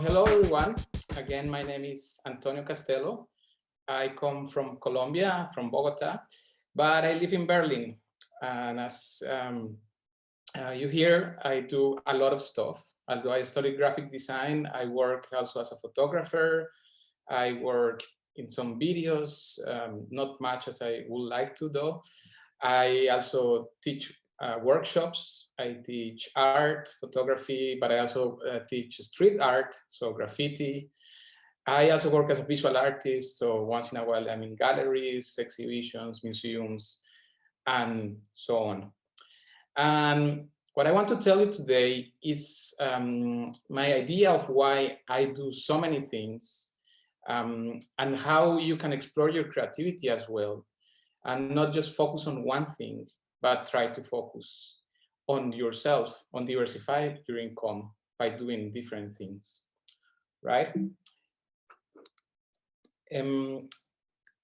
Hello everyone. Again, my name is Antonio Castello. I come from Colombia, from Bogota, but I live in Berlin. And as you hear, I do a lot of stuff. Although I study graphic design, I work also as a photographer. I work in some videos, not much as I would like to though. I also teach workshops. I teach art, photography, but I also teach street art, so graffiti. I also work as a visual artist, so once in a while I'm in galleries, exhibitions, museums, and so on. And what I want to tell you today is my idea of why I do so many things and how you can explore your creativity as well and not just focus on one thing, but try to focus on yourself, on diversify your income by doing different things, right?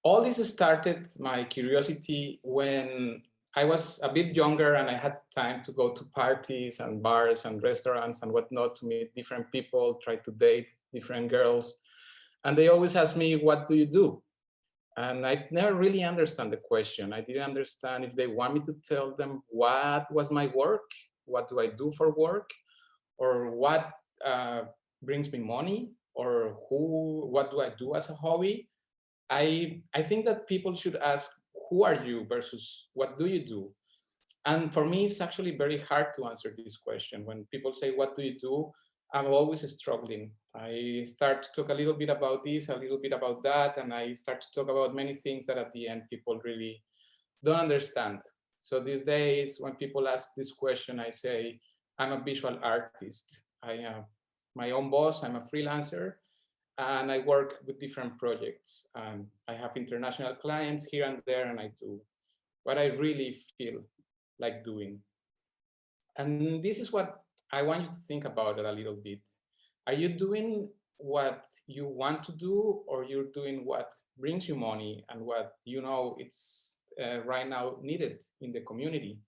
All this started my curiosity when I was a bit younger and I had time to go to parties and bars and restaurants and whatnot to meet different people, try to date different girls. And they always ask me, what do you do? And I never really understand the question. I didn't understand if they want me to tell them what was my work, what do I do for work, or what brings me money, or what do I do as a hobby. I think that people should ask, who are you versus what do you do? And for me, it's actually very hard to answer this question. When people say, what do you do? I'm always struggling. I start to talk a little bit about this, a little bit about that, and I start to talk about many things that at the end people really don't understand. So these days, when people ask this question, I say, I'm a visual artist. I am my own boss, I'm a freelancer, and I work with different projects. I have international clients here and there, and I do what I really feel like doing. And this is what I want you to think about it a little bit. Are you doing what you want to do, or you're doing what brings you money and what you know it's right now needed in the community?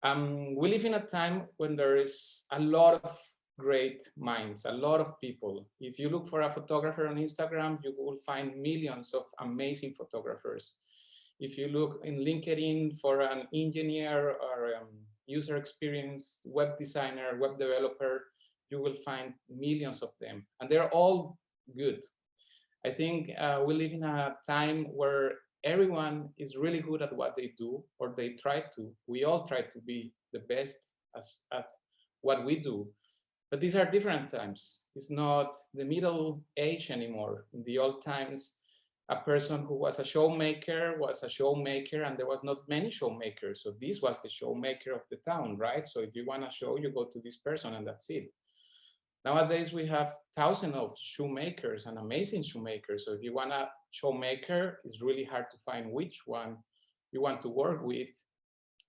We live in a time when there is a lot of great minds, a lot of people. If you look for a photographer on Instagram, you will find millions of amazing photographers. If you look in LinkedIn for an engineer or user experience, web designer, web developer, you will find millions of them, and they're all good. I think we live in a time where everyone is really good at what they do, or they try to. We all try to be the best at what we do. But these are different times. It's not the Middle Age anymore. In the old times, a person who was a showmaker, and there was not many showmakers. So this was the showmaker of the town, right? So if you want a show, you go to this person and that's it. Nowadays, we have thousands of shoemakers and amazing shoemakers. So if you want a showmaker, it's really hard to find which one you want to work with.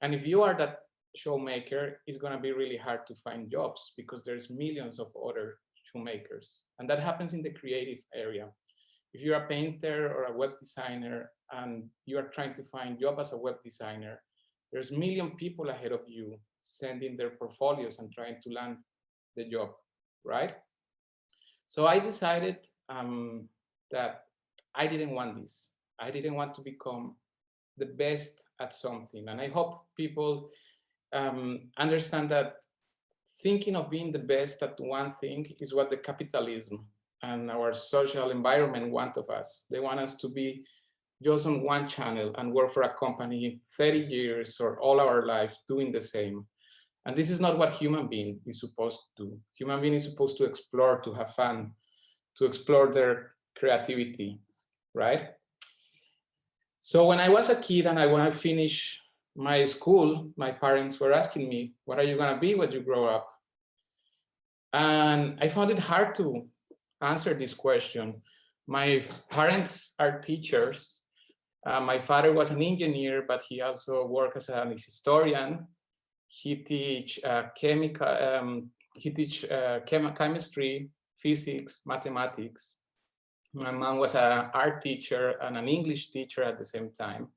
And if you are that showmaker, it's going to be really hard to find jobs because there's millions of other shoemakers. And that happens in the creative area. If you're a painter or a web designer and you are trying to find a job as a web designer, there's a million people ahead of you sending their portfolios and trying to land the job, right? So I decided that I didn't want this. I didn't want to become the best at something. And I hope people understand that thinking of being the best at one thing is what the capitalism and our social environment want of us. They want us to be just on one channel and work for a company 30 years or all our lives doing the same. And this is not what human being is supposed to do. Human being is supposed to explore, to have fun, to explore their creativity, right? So when I was a kid and I want to finish my school, my parents were asking me, what are you going to be when you grow up? And I found it hard to answer this question. My parents are teachers. My father was an engineer, but he also worked as an historian. He teach chemistry, physics, mathematics. My mom was an art teacher and an English teacher at the same time.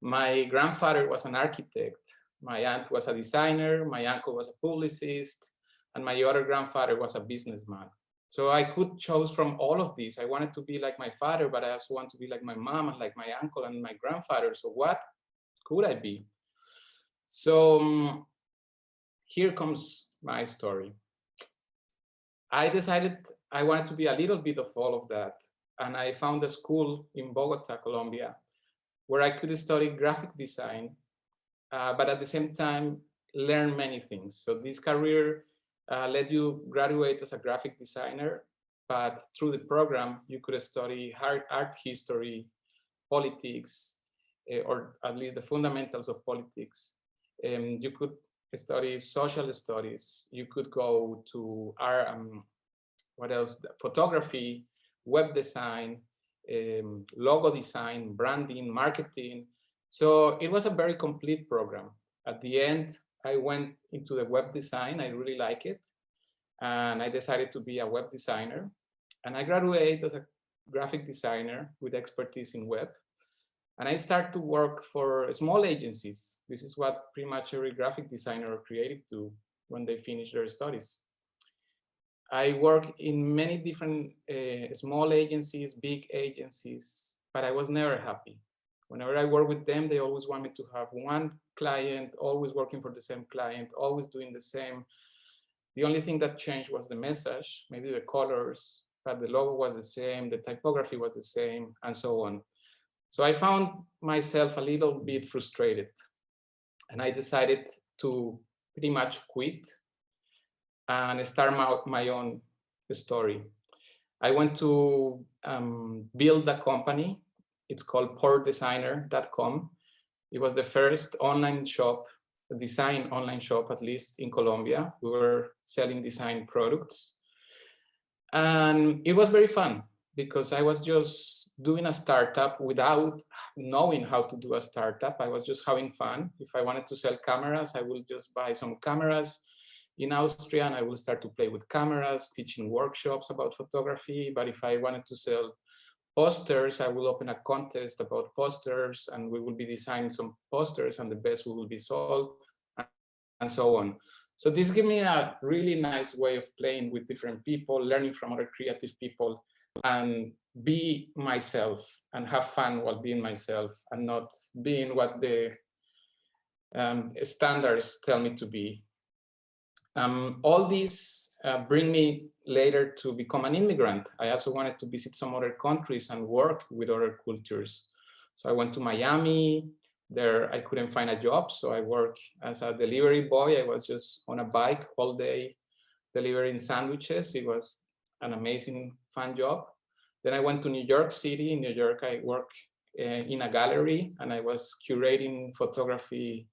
My grandfather was an architect. My aunt was a designer. My uncle was a publicist. And my other grandfather was a businessman. So I could choose from all of these. I wanted to be like my father, but I also want to be like my mom and like my uncle and my grandfather. So what could I be? So here comes my story. I decided I wanted to be a little bit of all of that. And I found a school in Bogota, Colombia, where I could study graphic design, but at the same time, learn many things. So this career let you graduate as a graphic designer, but through the program, you could study art history, politics, or at least the fundamentals of politics. You could study social studies. You could go to art, what else? Photography, web design, logo design, branding, marketing. So it was a very complete program. At the end, I went into the web design. I really like it. And I decided to be a web designer. And I graduated as a graphic designer with expertise in web. And I started to work for small agencies. This is what pretty much every graphic designer or creative do when they finish their studies. I work in many different small agencies, big agencies, but I was never happy. Whenever I work with them, they always want me to have one client, always working for the same client, always doing the same. The only thing that changed was the message, maybe the colors, but the logo was the same, the typography was the same, and so on. So I found myself a little bit frustrated, and I decided to pretty much quit and start my own story. I went to build a company. It's called portdesigner.com. It was the first online shop, design online shop, at least in Colombia. We were selling design products. And it was very fun because I was just doing a startup without knowing how to do a startup. I was just having fun. If I wanted to sell cameras, I will just buy some cameras in Austria and I will start to play with cameras, teaching workshops about photography. But if I wanted to sell posters, I will open a contest about posters and we will be designing some posters and the best will be sold and so on. So this gave me a really nice way of playing with different people, learning from other creative people and be myself and have fun while being myself and not being what the standards tell me to be. All these bring me later to become an immigrant. I also wanted to visit some other countries and work with other cultures. So I went to Miami. There I couldn't find a job, so I worked as a delivery boy. I was just on a bike all day delivering sandwiches. It was an amazing, fun job. Then I went to New York City. In New York, I worked in a gallery and I was curating photography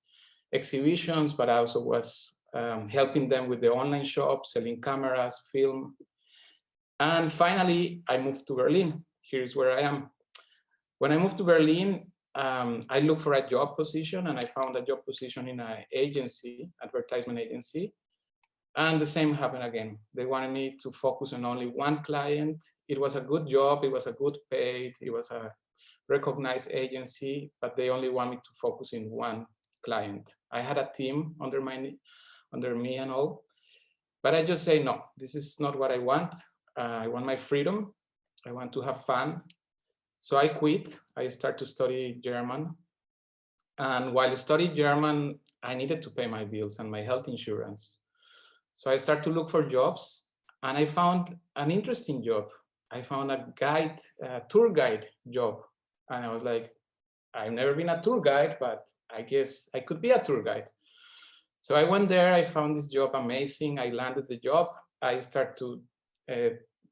exhibitions, but I also was helping them with the online shop, selling cameras, film. And finally, I moved to Berlin. Here's where I am. When I moved to Berlin, I looked for a job position and I found a job position in an agency, advertisement agency. And the same happened again. They wanted me to focus on only one client. It was a good job. It was a good paid. It was a recognized agency, but they only want me to focus in one client. I had a team under me and all, but I just say, no, this is not what I want. I want my freedom. I want to have fun. So I quit. I started to study German. And while studying German, I needed to pay my bills and my health insurance. So I started to look for jobs and I found an interesting job. I found a tour guide job. And I was like, I've never been a tour guide, but I guess I could be a tour guide. So I went there, I found this job amazing. I landed the job. I started to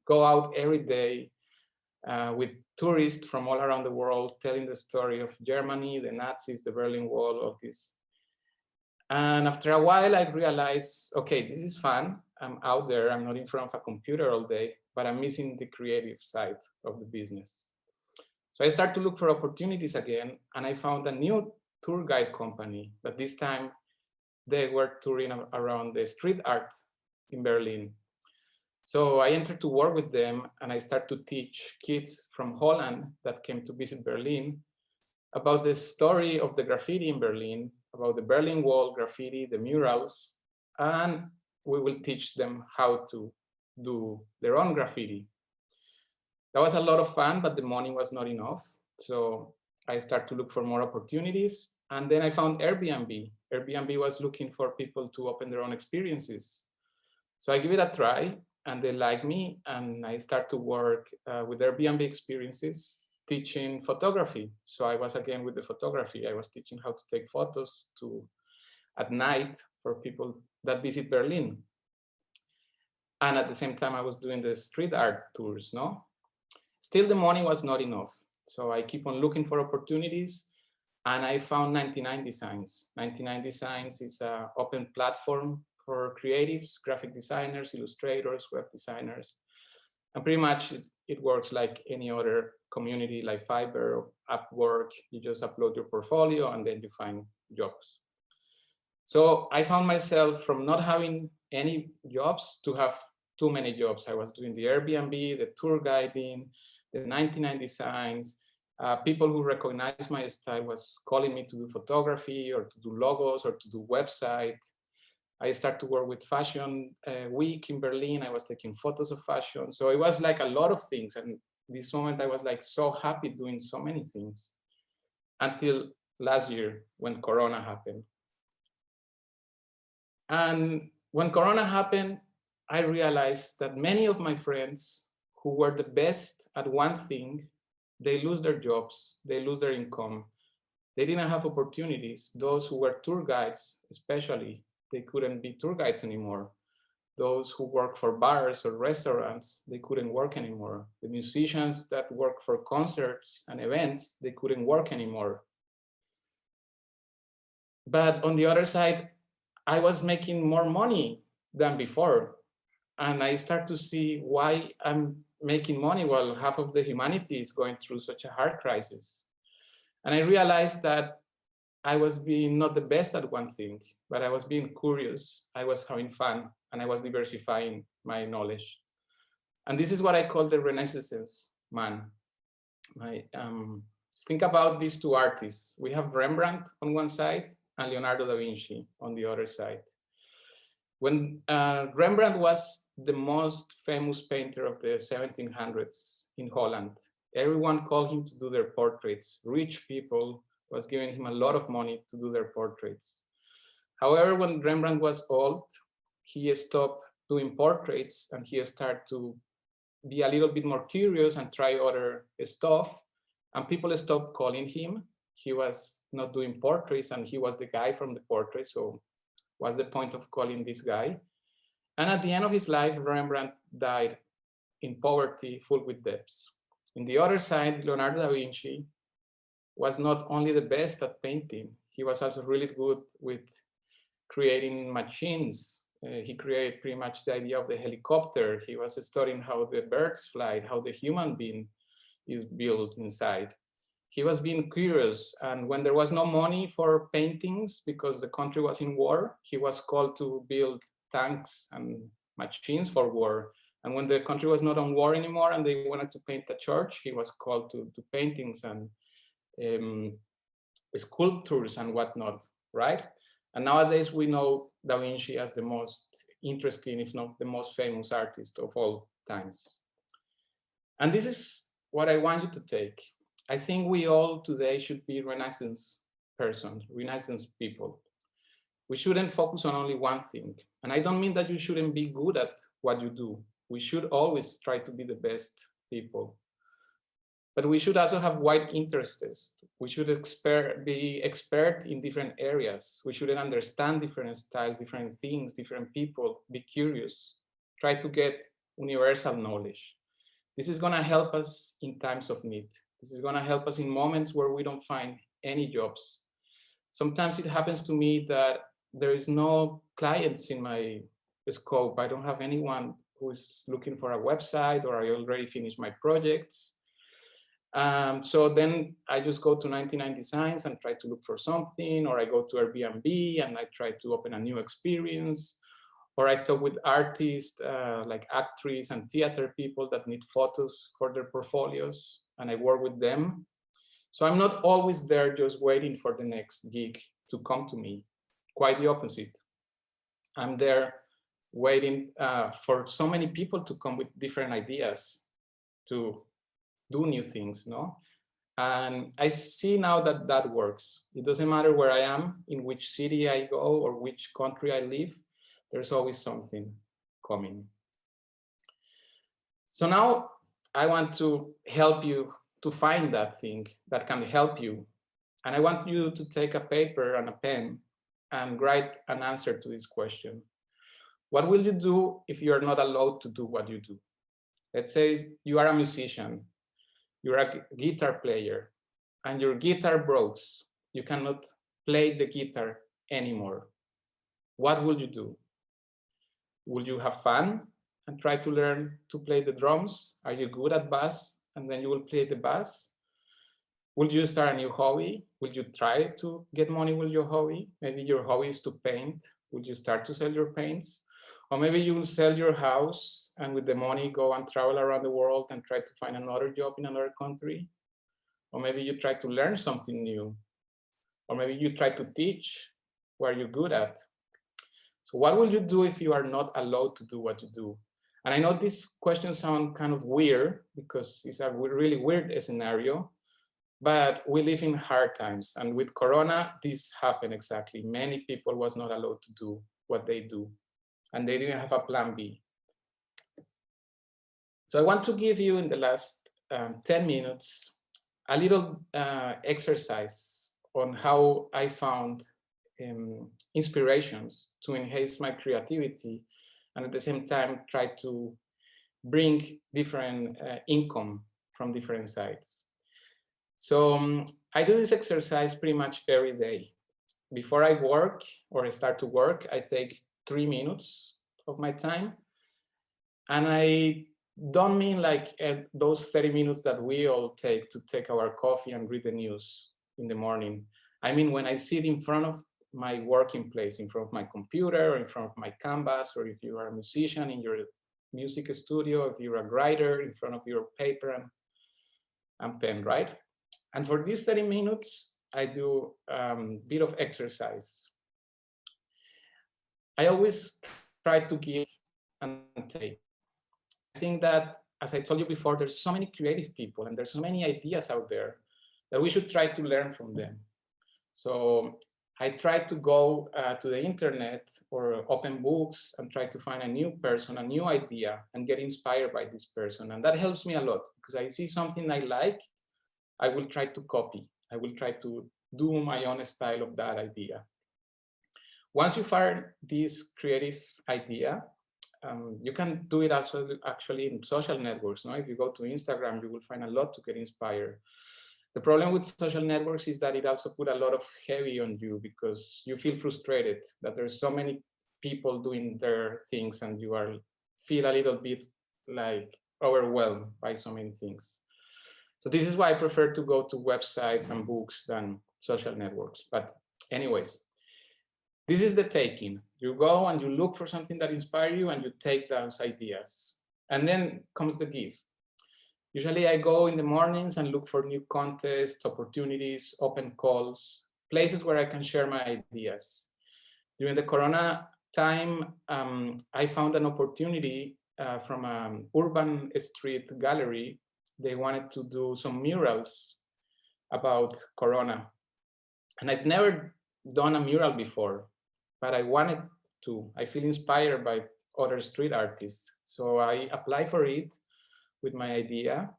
go out every day with tourists from all around the world, telling the story of Germany, the Nazis, the Berlin Wall, all this. And after a while, I realized, okay, this is fun. I'm out there, I'm not in front of a computer all day, but I'm missing the creative side of the business. So I started to look for opportunities again, and I found a new tour guide company, but this time they were touring around the street art in Berlin. So I entered to work with them, and I started to teach kids from Holland that came to visit Berlin about the story of the graffiti in Berlin, about the Berlin Wall graffiti, the murals, and we will teach them how to do their own graffiti. That was a lot of fun, but the money was not enough. So I started to look for more opportunities. And then I found Airbnb. Airbnb was looking for people to open their own experiences. So I give it a try, and they like me. And I start to work with Airbnb experiences, teaching photography. So I was again with the photography. I was teaching how to take photos at night for people that visit Berlin. And at the same time, I was doing the street art tours, no? Still, the money was not enough. So I keep on looking for opportunities, and I found 99 Designs. 99 Designs is an open platform for creatives, graphic designers, illustrators, web designers. And pretty much it works like any other community like Fiverr or Upwork. You just upload your portfolio and then you find jobs. So I found myself from not having any jobs to have too many jobs. I was doing the Airbnb, the tour guiding, the 99 Designs. People who recognized my style was calling me to do photography or to do logos or to do website. I started to work with Fashion Week in Berlin. I was taking photos of fashion. So it was like a lot of things. And this moment I was like so happy doing so many things until last year when Corona happened. And when Corona happened, I realized that many of my friends who were the best at one thing, they lose their jobs, they lose their income. They didn't have opportunities. Those who were tour guides, especially, they couldn't be tour guides anymore. Those who work for bars or restaurants, they couldn't work anymore. The musicians that work for concerts and events, they couldn't work anymore. But on the other side, I was making more money than before. And I start to see why I'm making money while half of the humanity is going through such a hard crisis. And I realized that I was being not the best at one thing, but I was being curious, I was having fun, and I was diversifying my knowledge. And this is what I call the Renaissance man. Think about these two artists. We have Rembrandt on one side and Leonardo da Vinci on the other side. When Rembrandt was the most famous painter of the 1700s in Holland, everyone called him to do their portraits. Rich people was giving him a lot of money to do their portraits. However, when Rembrandt was old, he stopped doing portraits and he started to be a little bit more curious and try other stuff. And people stopped calling him. He was not doing portraits and he was the guy from the portrait. So what's the point of calling this guy? And at the end of his life, Rembrandt died in poverty, full with debts. In the other side, Leonardo da Vinci was not only the best at painting, he was also really good with creating machines. He created pretty much the idea of the helicopter. He was studying how the birds fly, how the human being is built inside. He was being curious, and when there was no money for paintings because the country was in war, he was called to build tanks and machines for war. And when the country was not on war anymore and they wanted to paint a church, he was called to paintings and sculptures and whatnot, right? And nowadays we know Da Vinci as the most interesting, if not the most famous artist of all times. And this is what I want you to take. I think we all today should be Renaissance persons, Renaissance people. We shouldn't focus on only one thing. And I don't mean that you shouldn't be good at what you do. We should always try to be the best people. But we should also have wide interests. We should be expert in different areas. We should understand different styles, different things, different people, be curious, try to get universal knowledge. This is gonna help us in times of need. This is gonna help us in moments where we don't find any jobs. Sometimes it happens to me that there is no clients in my scope. I don't have anyone who is looking for a website, or I already finished my projects. So then I just go to 99 Designs and try to look for something, or I go to Airbnb and I try to open a new experience, or I talk with artists like actors and theater people that need photos for their portfolios, and I work with them. So I'm not always there just waiting for the next gig to come to me. Quite the opposite. I'm there waiting for so many people to come with different ideas to do new things, no? And I see now that that works. It doesn't matter where I am, in which city I go, or which country I live, there's always something coming. So now I want to help you to find that thing that can help you. And I want you to take a paper and a pen and write an answer to this question. What will you do if you are not allowed to do what you do? Let's say you are a musician, you're a guitar player, and your guitar breaks. You cannot play the guitar anymore. What will you do? Will you have fun and try to learn to play the drums? Are you good at bass? And then you will play the bass? Will you start a new hobby? Will you try to get money with your hobby? Maybe your hobby is to paint. Will you start to sell your paints? Or maybe you will sell your house and with the money go and travel around the world and try to find another job in another country. Or maybe you try to learn something new. Or maybe you try to teach what you're good at. So what will you do if you are not allowed to do what you do? And I know these questions sound kind of weird because it's a really weird scenario, but we live in hard times. And with Corona, this happened exactly. Many people was not allowed to do what they do, and they didn't have a plan B. So I want to give you in the last 10 minutes, a little exercise on how I found inspirations to enhance my creativity and at the same time try to bring different income from different sides. So I do this exercise pretty much every day. Before I work or I start to work, I take 3 minutes of my time. And I don't mean like those 30 minutes that we all take to take our coffee and read the news in the morning. I mean, when I sit in front of my working place, in front of my computer, or in front of my canvas, or if you are a musician in your music studio, if you're a writer, in front of your paper and pen, right? And for these 30 minutes, I do a bit of exercise. I always try to give and take. I think that, as I told you before, there's so many creative people and there's so many ideas out there that we should try to learn from them. So I try to go to the internet or open books and try to find a new person, a new idea, and get inspired by this person. And that helps me a lot because I see something I like, I will try to copy. I will try to do my own style of that idea. Once you find this creative idea, you can do it also actually in social networks. No? If you go to Instagram, you will find a lot to get inspired. The problem with social networks is that it also put a lot of heavy on you because you feel frustrated that there's so many people doing their things and you feel a little bit like overwhelmed by so many things. So this is why I prefer to go to websites and books than social networks. But anyways, this is the taking. You go and you look for something that inspires you and you take those ideas. And then comes the give. Usually I go in the mornings and look for new contests, opportunities, open calls, places where I can share my ideas. During the Corona time, I found an opportunity from an urban street gallery. They wanted to do some murals about Corona. And I've never done a mural before, but I wanted to. I feel inspired by other street artists. So I applied for it with my idea.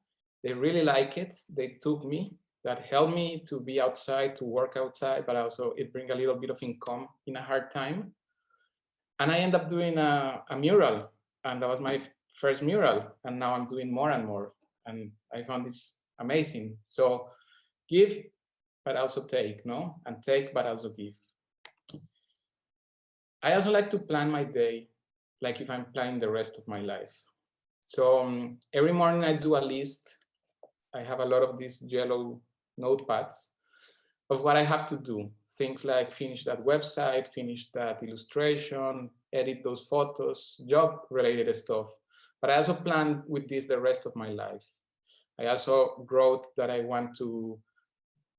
They really like it. They took me. That helped me to be outside, to work outside, but also it brings a little bit of income in a hard time. And I end up doing a mural. And that was my first mural. And now I'm doing more and more. And I found this amazing. So give, but also take, no? And take, but also give. I also like to plan my day like if I'm planning the rest of my life. So every morning I do a list. I have a lot of these yellow notepads of what I have to do. Things like finish that website, finish that illustration, edit those photos, job-related stuff. But I also plan with this the rest of my life. I also wrote that I want to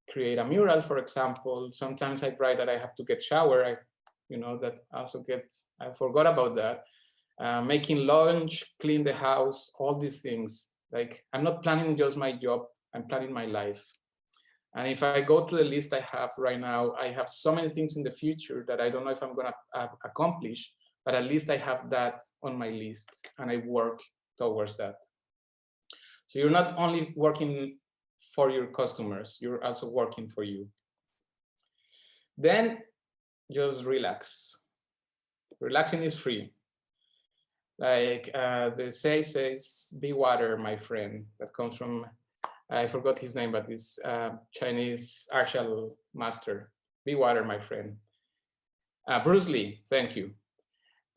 create a mural, for example. Sometimes I write that I have to get shower. you know, that also gets, I forgot about that. Making lunch, clean the house, all these things. Like, I'm not planning just my job, I'm planning my life. And if I go to the list I have right now, I have so many things in the future that I don't know if I'm gonna accomplish, but at least I have that on my list and I work towards that. So you're not only working for your customers, you're also working for you. Then just relax. Relaxing is free. Like the say says, be water, my friend. That comes from, I forgot his name, but this Chinese martial master. Be water, my friend. Bruce Lee, thank you.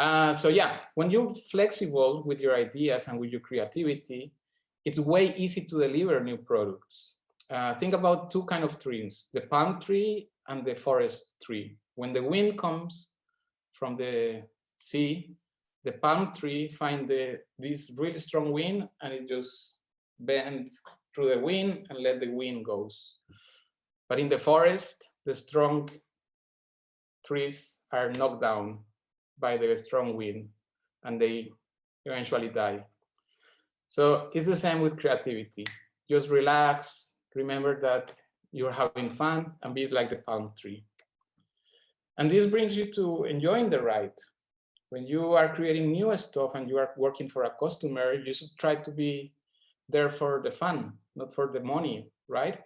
So yeah, when you're flexible with your ideas and with your creativity, it's way easy to deliver new products. Think about two kind of trees, the palm tree and the forest tree. When the wind comes from the sea, the palm tree finds this really strong wind and it just bends through the wind and let the wind goes. But in the forest, the strong trees are knocked down by the strong wind and they eventually die. So it's the same with creativity. Just relax, remember that you're having fun and be like the palm tree. And this brings you to enjoying the ride. When you are creating new stuff and you are working for a customer, you should try to be there for the fun, not for the money, right?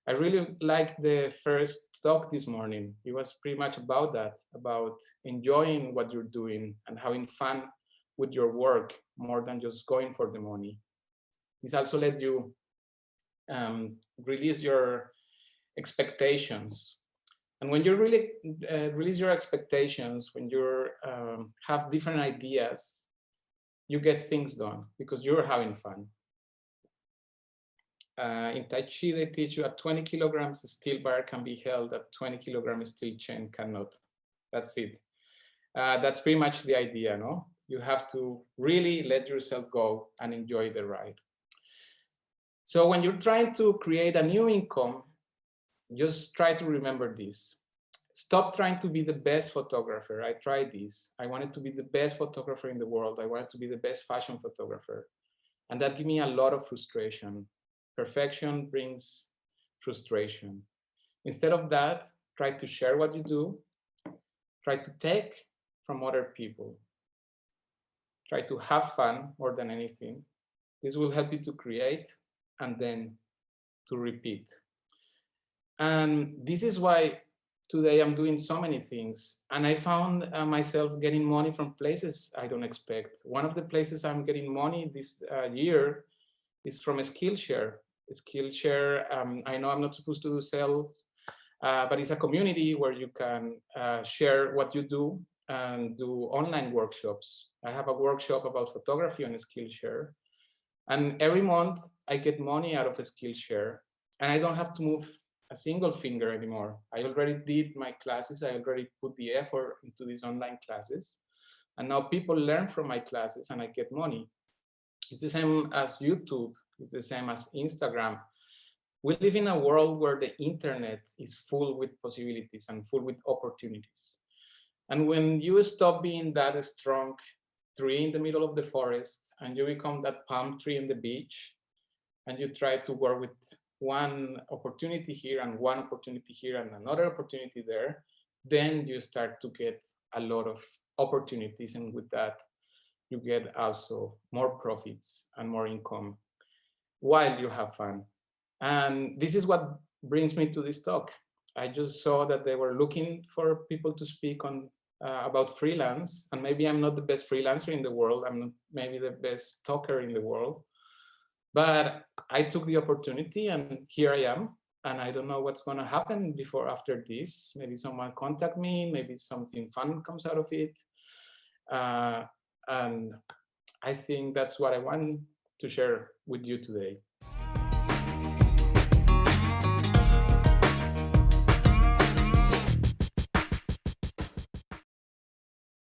I really liked the first talk this morning. It was pretty much about that, about enjoying what you're doing and having fun with your work more than just going for the money. This also let you release your expectations. And when you really release your expectations, when you have different ideas, you get things done because you're having fun. In Tai Chi, they teach you at 20 kilograms, steel bar can be held, at 20 kilograms steel chain cannot. That's it. That's pretty much the idea, no? You have to really let yourself go and enjoy the ride. So when you're trying to create a new income, just try to remember this. Stop trying to be the best photographer. I tried this. I wanted to be the best photographer in the world. I wanted to be the best fashion photographer. And that gave me a lot of frustration. Perfection brings frustration. Instead of that, try to share what you do. Try to take from other people. Try to have fun more than anything. This will help you to create and then to repeat. And this is why today I'm doing so many things. And I found myself getting money from places I don't expect. One of the places I'm getting money this year is from a Skillshare. Skillshare, I know I'm not supposed to do sales, but it's a community where you can share what you do and do online workshops. I have a workshop about photography on Skillshare. And every month I get money out of a Skillshare. And I don't have to move a single finger anymore. I already did my classes. I already put the effort into these online classes. And now people learn from my classes and I get money. It's the same as YouTube. It's the same as Instagram. We live in a world where the internet is full with possibilities and full with opportunities. And when you stop being that strong tree in the middle of the forest and you become that palm tree on the beach and you try to work with one opportunity here and one opportunity here and another opportunity there, then you start to get a lot of opportunities. And with that, you get also more profits and more income while you have fun. And this is what brings me to this talk. I just saw that they were looking for people to speak on about freelance. And maybe I'm not the best freelancer in the world. I'm not maybe the best talker in the world. But I took the opportunity and here I am. And I don't know what's going to happen before after this. Maybe someone contact me, maybe something fun comes out of it. And I think that's what I want to share with you today.